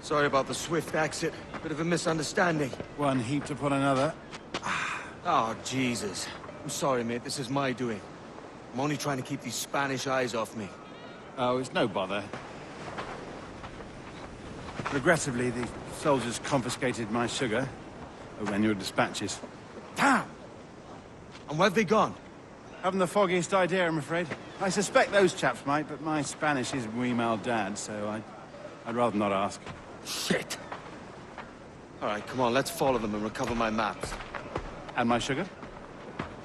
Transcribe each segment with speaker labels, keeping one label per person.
Speaker 1: Sorry about the swift exit. Bit of a misunderstanding.
Speaker 2: One heaped upon another.
Speaker 1: Oh, Jesus. I'm sorry, mate. This is my doing. I'm only trying to keep these Spanish eyes off me.
Speaker 2: Oh, it's no bother. Regrettably, the soldiers confiscated my sugar when your dispatches.
Speaker 1: Damn! And where have they gone?
Speaker 2: Haven't the foggiest idea, I'm afraid. I suspect those chaps might, but my Spanish is muy mal dad, so I'd rather not ask.
Speaker 1: Shit! All right, come on, let's follow them and recover my maps.
Speaker 2: And my sugar?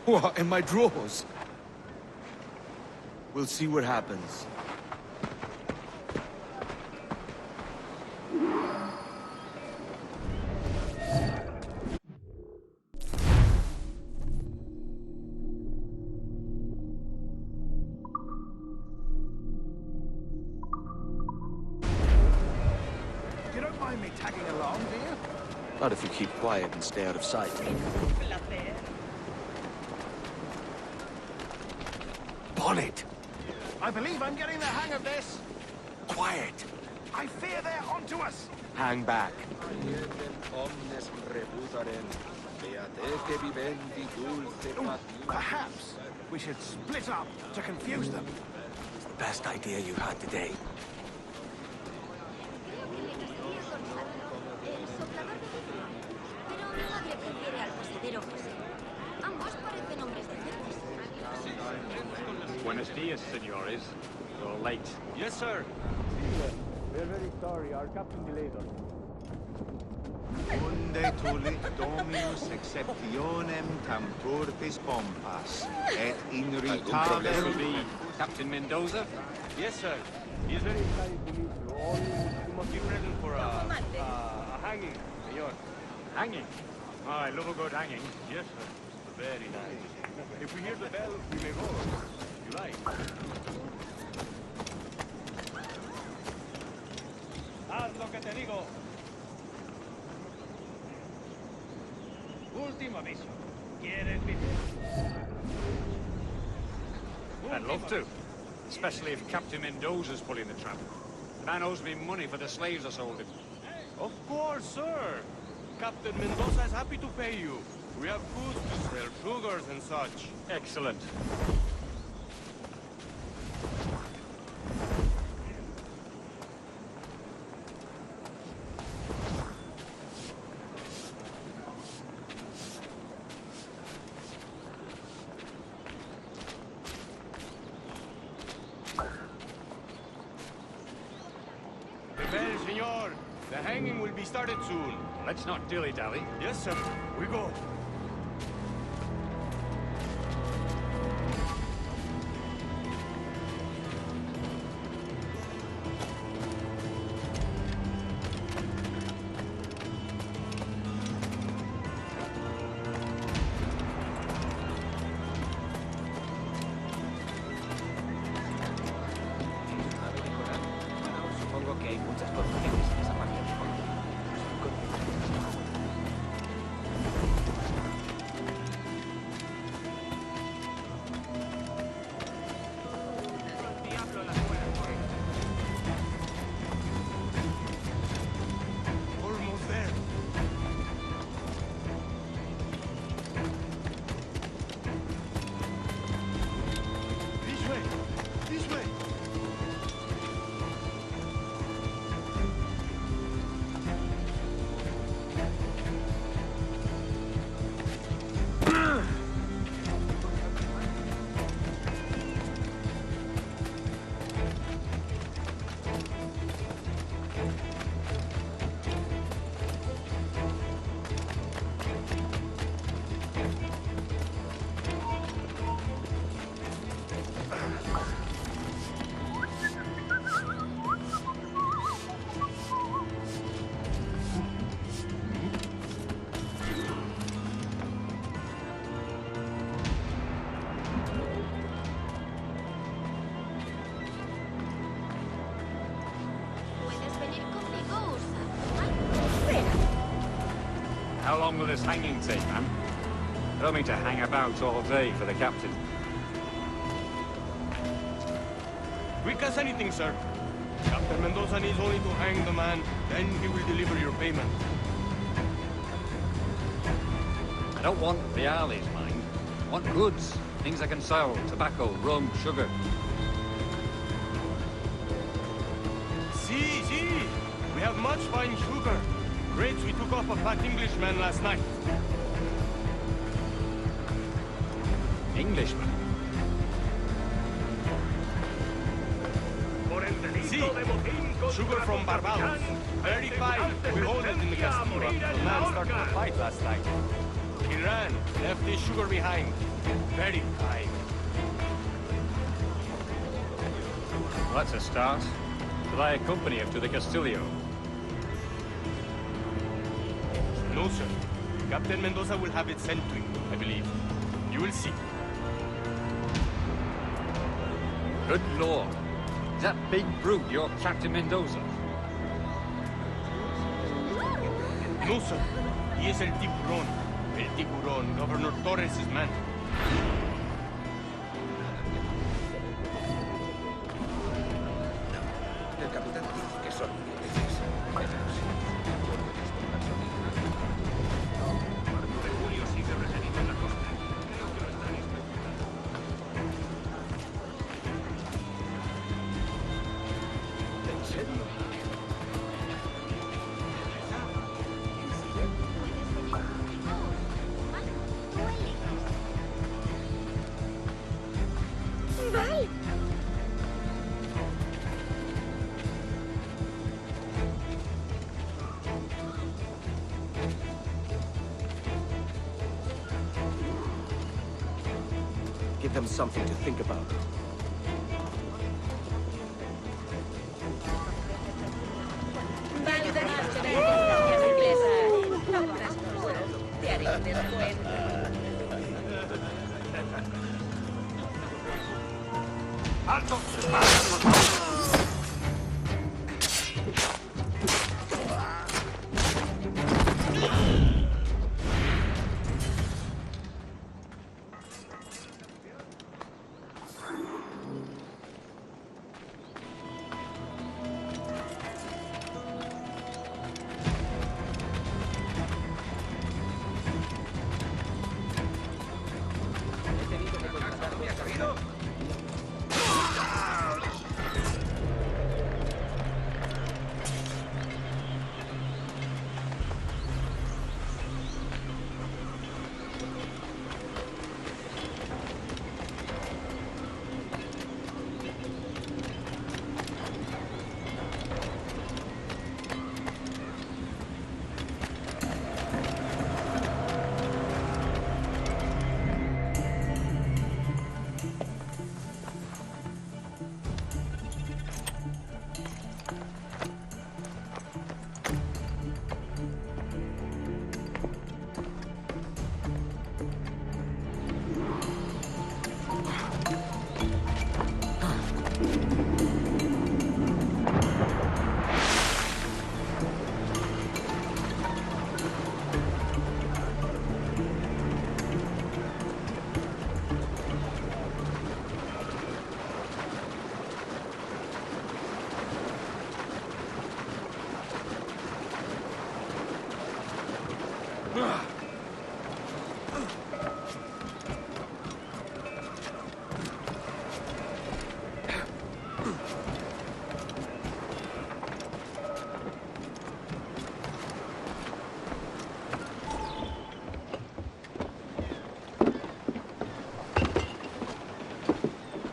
Speaker 1: What, in my drawers? We'll see what happens.
Speaker 2: You don't mind me tagging along, do you?
Speaker 1: Not if you keep quiet and stay out of sight. Bonnet!
Speaker 2: I believe I'm getting the hang of this.
Speaker 1: Quiet!
Speaker 2: I fear they're onto us.
Speaker 1: Hang back.
Speaker 2: Ooh, perhaps we should split up to confuse them.
Speaker 1: It's the best idea you had today.
Speaker 3: Buenos dias, senores. You're late.
Speaker 1: Yes, sir.
Speaker 4: We're very sorry. Our captain delayed us.
Speaker 5: Unde tulit Dominus exceptionem tanturtis pompas, et in ritavem...
Speaker 3: Captain Mendoza?
Speaker 4: Yes, sir. He is very excited to meet you. All you must be present for a hanging, senor.
Speaker 3: Hanging? Oh, I love a good hanging.
Speaker 4: Yes, sir. Very nice. If we hear the bell, we may go. If you like. Haz lo que te digo. Último aviso. ¿Quieres vivir?
Speaker 3: I'd love to. Especially if Captain Mendoza's pulling the trap. The man owes me money for the slaves I sold him.
Speaker 4: Of course, sir. Captain Mendoza is happy to pay you. We have goods to sell, sugars and such.
Speaker 3: Excellent.
Speaker 4: Prepare, senor. The hanging will be started soon.
Speaker 3: Let's not dilly-dally.
Speaker 4: Yes, sir. We go.
Speaker 6: Supongo que hay muchas portuguesas en esa parte del fondo.
Speaker 4: Almost there. This way. This way.
Speaker 3: How long will this hanging take, man? I don't mean to hang about all day for the captain.
Speaker 4: Quick as anything, sir. Captain Mendoza needs only to hang the man, then he will deliver your payment.
Speaker 3: I don't want reales, mind. I want goods. Things I can sell. Tobacco, rum, sugar.
Speaker 4: See, we have much fine sugar. Grapes we took off a fat Englishman last night.
Speaker 3: Englishman?
Speaker 4: See, sugar from Barbados. Very fine. We hold it in the Castillo. The man started a fight last night. He ran, left his sugar behind. Very fine.
Speaker 3: Well, that's a start. Shall I accompany him to the Castillo?
Speaker 4: No, sir. Captain Mendoza will have it sent to you, I believe. You will see.
Speaker 3: Good lord. Is that big brute your Captain Mendoza?
Speaker 4: No, sir. He is El Tiburon. El Tiburon, Governor Torres' man.
Speaker 6: El capitán dice que son idioteces. De julio sigue residiendo en la costa. Creo que lo están inspeccionando. ¿En serio?
Speaker 7: Vale.
Speaker 1: Give them something to think about.
Speaker 7: Va a ayudar a solucionar esta inglesa. No podrás solo. Te haré un descuento.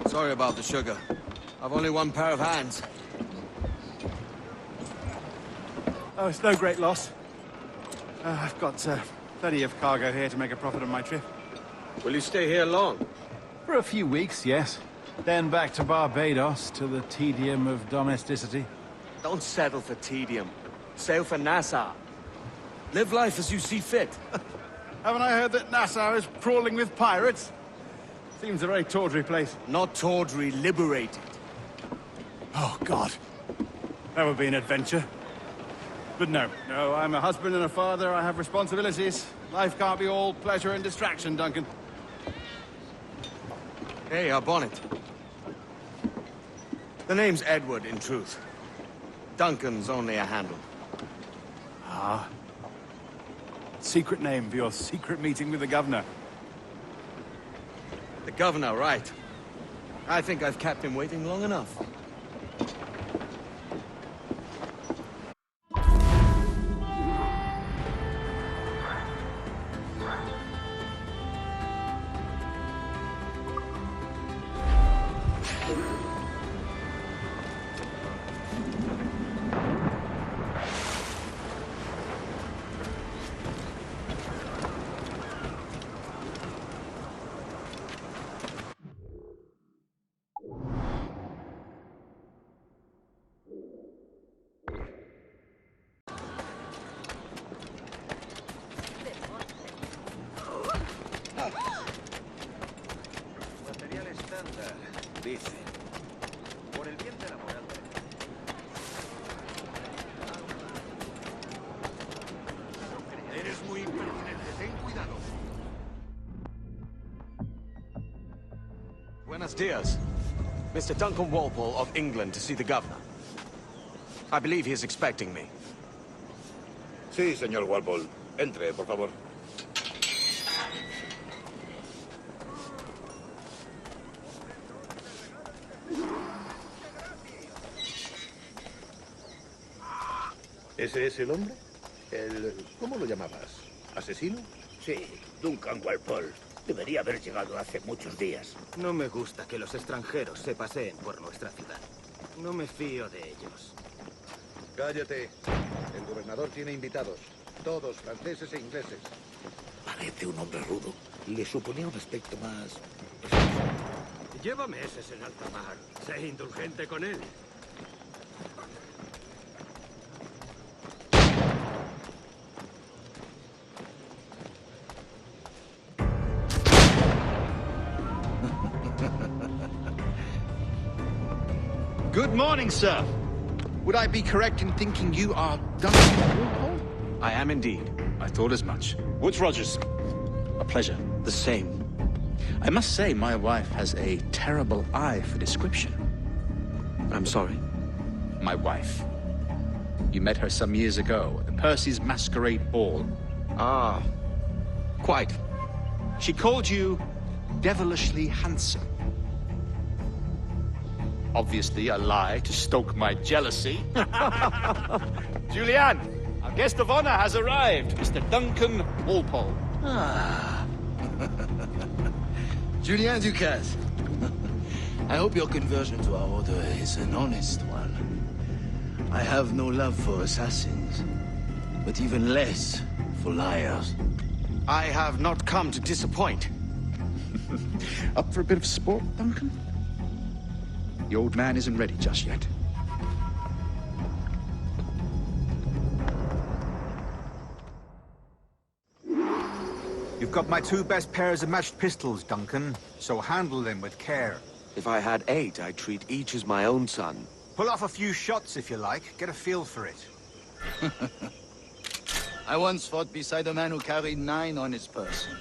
Speaker 1: Sorry about the sugar. I've only one pair of hands.
Speaker 2: Oh, it's no great loss. I've got plenty of cargo here to make a profit on my trip.
Speaker 1: Will you stay here long?
Speaker 2: For a few weeks, yes. Then back to Barbados, to the tedium of domesticity.
Speaker 1: Don't settle for tedium. Sail for Nassau. Live life as you see fit.
Speaker 2: Haven't I heard that Nassau is crawling with pirates? Seems a very tawdry place.
Speaker 1: Not tawdry, liberated.
Speaker 2: Oh, God. That would be an adventure. But no, I'm a husband and a father. I have responsibilities. Life can't be all pleasure and distraction, Duncan.
Speaker 1: Hey, our bonnet. The name's Edward, in truth. Duncan's only a handle.
Speaker 2: Ah. Secret name for your secret meeting with the governor.
Speaker 1: The governor, right. I think I've kept him waiting long enough.
Speaker 5: Material estándar, dice. Por el bien de la moral. Eres muy impertinente, ten cuidado.
Speaker 1: Buenos dias. Mr. Duncan Walpole of England to see the governor. I believe he is expecting me.
Speaker 8: Sí, señor Walpole. Entre, por favor. ¿Ese es el hombre? ¿Cómo lo llamabas? ¿Asesino?
Speaker 9: Sí, Duncan Walpole. Debería haber llegado hace muchos días.
Speaker 5: No me gusta que los extranjeros se paseen por nuestra ciudad. No me fío de ellos.
Speaker 8: Cállate. El gobernador tiene invitados. Todos franceses e ingleses.
Speaker 9: Parece un hombre rudo. Le suponía un aspecto más...
Speaker 6: Lleva meses en alta mar. Sé indulgente con él.
Speaker 10: Good morning, sir. Would I be correct in thinking you are Duncan Walpole?
Speaker 1: I am indeed.
Speaker 10: I thought as much. Woods Rogers. A pleasure.
Speaker 1: The same.
Speaker 10: I must say, my wife has a terrible eye for description.
Speaker 1: I'm sorry.
Speaker 10: My wife. You met her some years ago at the Percy's Masquerade Ball.
Speaker 1: Ah, quite.
Speaker 10: She called you devilishly handsome. Obviously a lie to stoke my jealousy. Julianne, our guest of honor has arrived, Mr. Duncan Walpole.
Speaker 11: Ah. Julien Ducasse. I hope your conversion to our order is an honest one. I have no love for assassins, but even less for liars.
Speaker 1: I have not come to disappoint.
Speaker 10: Up for a bit of sport, Duncan? The old man isn't ready just yet.
Speaker 5: You've got my two best pairs of matched pistols, Duncan, so handle them with care.
Speaker 1: If I had 8, I'd treat each as my own son.
Speaker 5: Pull off a few shots if you like, get a feel for it.
Speaker 11: I once fought beside a man who carried 9 on his person.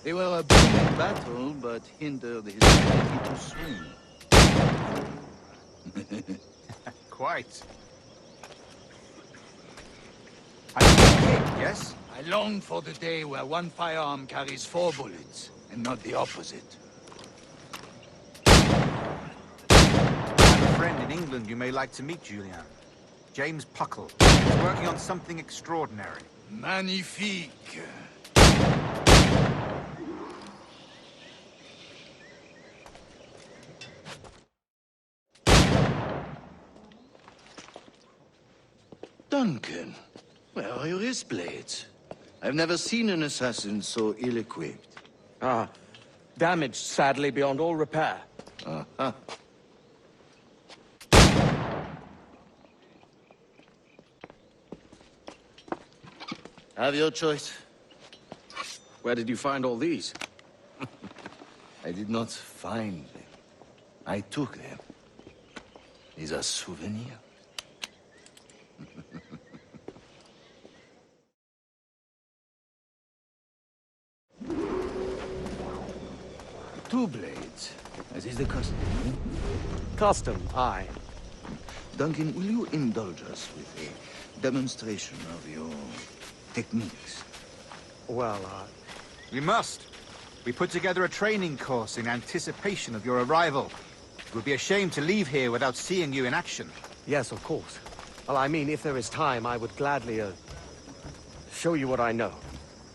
Speaker 11: They were a brilliant battle, but hindered his ability to swim.
Speaker 5: Quite. I'm a kid, yes?
Speaker 11: I long for the day where one firearm carries 4 bullets, and not the opposite.
Speaker 5: I have a friend in England you may like to meet, Julian. James Puckle. He's working on something extraordinary.
Speaker 11: Magnifique. Duncan, where are your wrist blades? I've never seen an assassin so ill-equipped.
Speaker 1: Ah, damaged, sadly, beyond all repair.
Speaker 11: Uh-huh. Have your choice.
Speaker 1: Where did you find all these?
Speaker 11: I did not find them. I took them. These are souvenirs. blades, as is the custom.
Speaker 1: Custom, aye.
Speaker 11: Duncan, will you indulge us with a demonstration of your techniques?
Speaker 1: Well,
Speaker 5: We must. We put together a training course in anticipation of your arrival. It would be a shame to leave here without seeing you in action.
Speaker 1: yes, of course. Well, I mean, if there is time, I would gladly, show you what I know.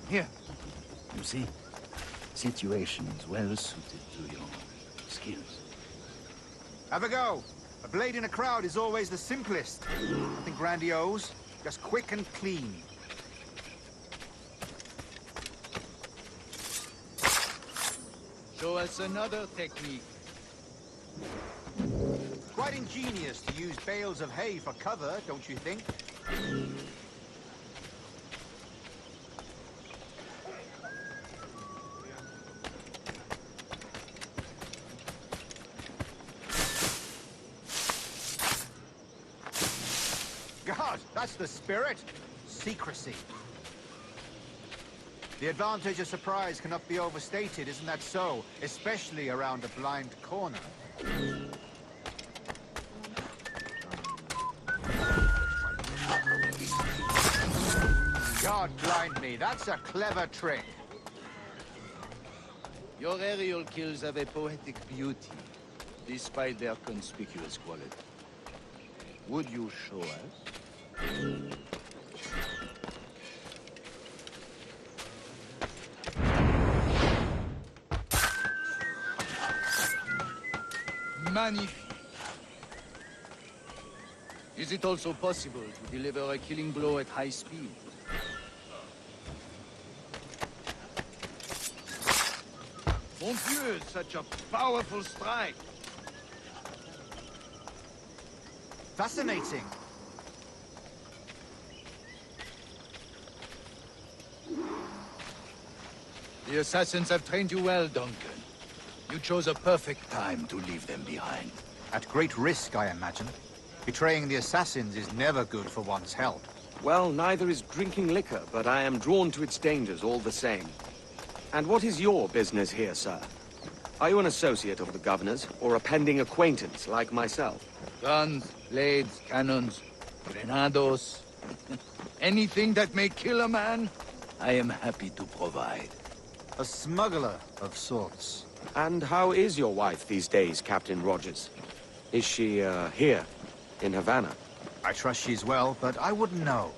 Speaker 11: Here. You see, situations well suited to your skills.
Speaker 5: Have a go. A blade in a crowd is always the simplest. Nothing grandiose, just quick and clean.
Speaker 11: Show us another technique.
Speaker 5: Quite ingenious to use bales of hay for cover, don't you think? God, that's the spirit. Secrecy. The advantage of surprise cannot be overstated, isn't that so? Especially around a blind corner. God blind me, that's a clever trick.
Speaker 11: Your aerial kills have a poetic beauty, despite their conspicuous quality. Would you show us? Magnifique. Is it also possible to deliver a killing blow at high speed? Mon Dieu, such a powerful strike!
Speaker 5: Fascinating.
Speaker 11: The assassins have trained you well, Duncan. You chose a perfect time to leave them behind.
Speaker 5: At great risk, I imagine. Betraying the assassins is never good for one's health.
Speaker 1: Well, neither is drinking liquor, but I am drawn to its dangers all the same. And what is your business here, sir? Are you an associate of the governor's, or a pending acquaintance like myself?
Speaker 11: Guns, blades, cannons, grenados. Anything that may kill a man, I am happy to provide.
Speaker 5: A smuggler of sorts.
Speaker 1: And how is your wife these days, Captain Rogers? Is she, here, in Havana?
Speaker 5: I trust she's well, but I wouldn't know.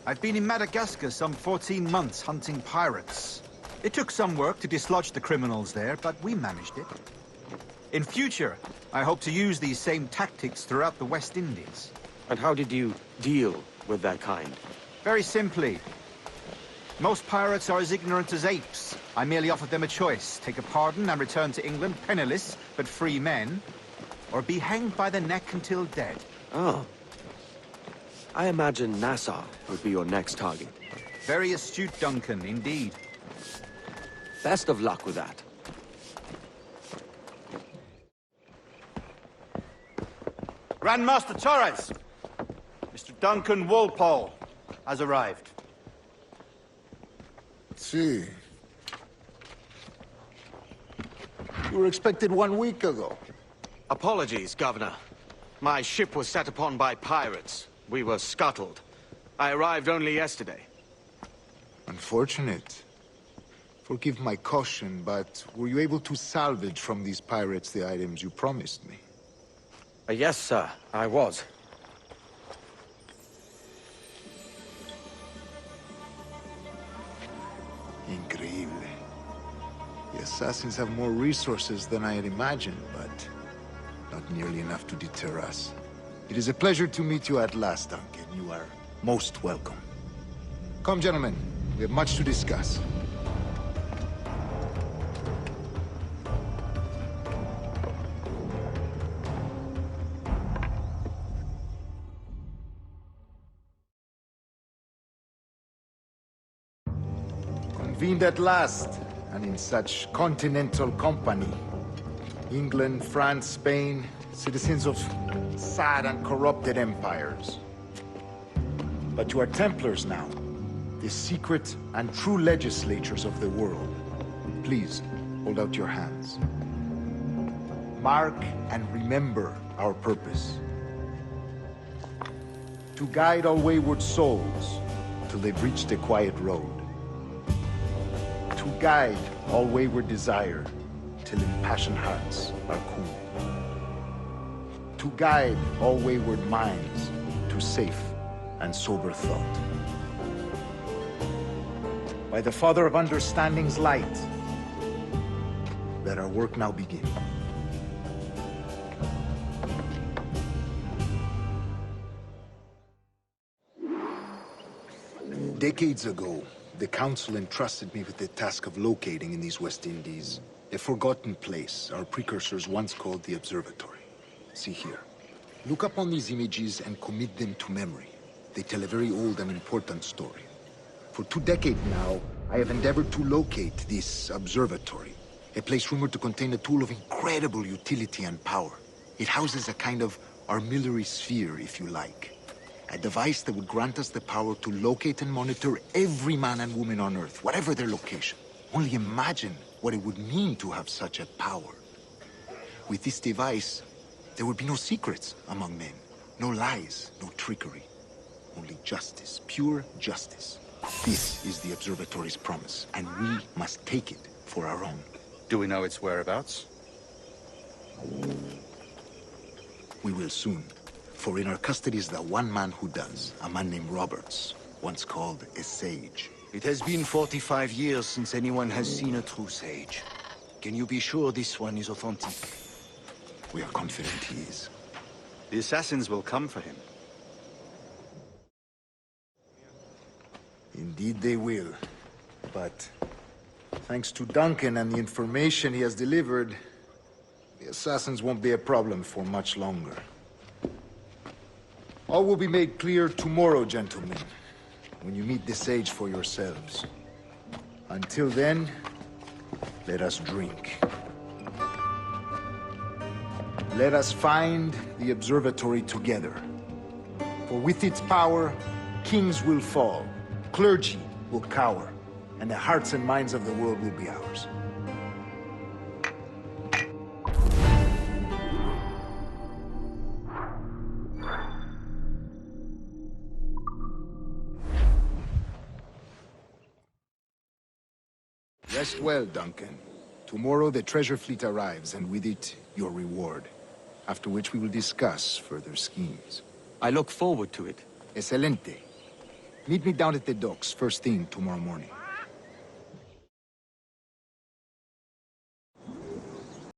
Speaker 5: I've been in Madagascar some 14 months hunting pirates. It took some work to dislodge the criminals there, but we managed it. In future, I hope to use these same tactics throughout the West Indies.
Speaker 1: And how did you deal with that kind?
Speaker 5: Very simply. Most pirates are as ignorant as apes. I merely offered them a choice. Take a pardon and return to England penniless, but free men. Or be hanged by the neck until dead.
Speaker 1: Oh. I imagine Nassau would be your next target.
Speaker 5: Very astute, Duncan, indeed.
Speaker 1: Best of luck with that.
Speaker 2: Grandmaster Torres! Mr. Duncan Walpole has arrived.
Speaker 12: See. You were expected 1 week ago.
Speaker 1: Apologies, Governor. My ship was set upon by pirates. We were scuttled. I arrived only yesterday.
Speaker 12: Unfortunate. Forgive my caution, but were you able to salvage from these pirates the items you promised me?
Speaker 1: Yes, sir, I was.
Speaker 12: Increíble. The assassins have more resources than I had imagined, but not nearly enough to deter us. It is a pleasure to meet you at last, Duncan. You are most welcome. Come, gentlemen. We have much to discuss. Convened at last, and in such continental company. England, France, Spain, citizens of sad and corrupted empires. But you are Templars now, the secret and true legislators of the world. Please, hold out your hands. Mark and remember our purpose. To guide all wayward souls till they've reached a quiet road. To guide all wayward desire till impassioned hearts are cool. To guide all wayward minds to safe and sober thought. By the Father of Understanding's light, let our work now begin. Decades ago, the Council entrusted me with the task of locating in these West Indies a forgotten place our precursors once called the Observatory. See here. Look upon these images and commit them to memory. They tell a very old and important story. For 2 decades now, I have endeavored to locate this observatory, a place rumored to contain a tool of incredible utility and power. It houses a kind of armillary sphere, if you like. A device that would grant us the power to locate and monitor every man and woman on Earth, whatever their location. Only imagine what it would mean to have such a power. With this device, there would be no secrets among men, no lies, no trickery. Only justice, pure justice. This is the observatory's promise, and we must take it for our own.
Speaker 10: Do we know its whereabouts?
Speaker 12: We will soon. For in our custody is the one man who does, a man named Roberts, once called a sage.
Speaker 11: It has been 45 years since anyone has seen a true sage. Can you be sure this one is authentic?
Speaker 12: We are confident he is.
Speaker 10: The assassins will come for him.
Speaker 12: Indeed they will. But thanks to Duncan and the information he has delivered, the assassins won't be a problem for much longer. All will be made clear tomorrow, gentlemen, when you meet the sage for yourselves. Until then, let us drink. Let us find the observatory together. For with its power, kings will fall, clergy will cower, and the hearts and minds of the world will be ours. Rest well, Duncan. Tomorrow the treasure fleet arrives, and with it, your reward. After which we will discuss further schemes.
Speaker 1: I look forward to it.
Speaker 12: Excelente. Meet me down at the docks first thing tomorrow morning.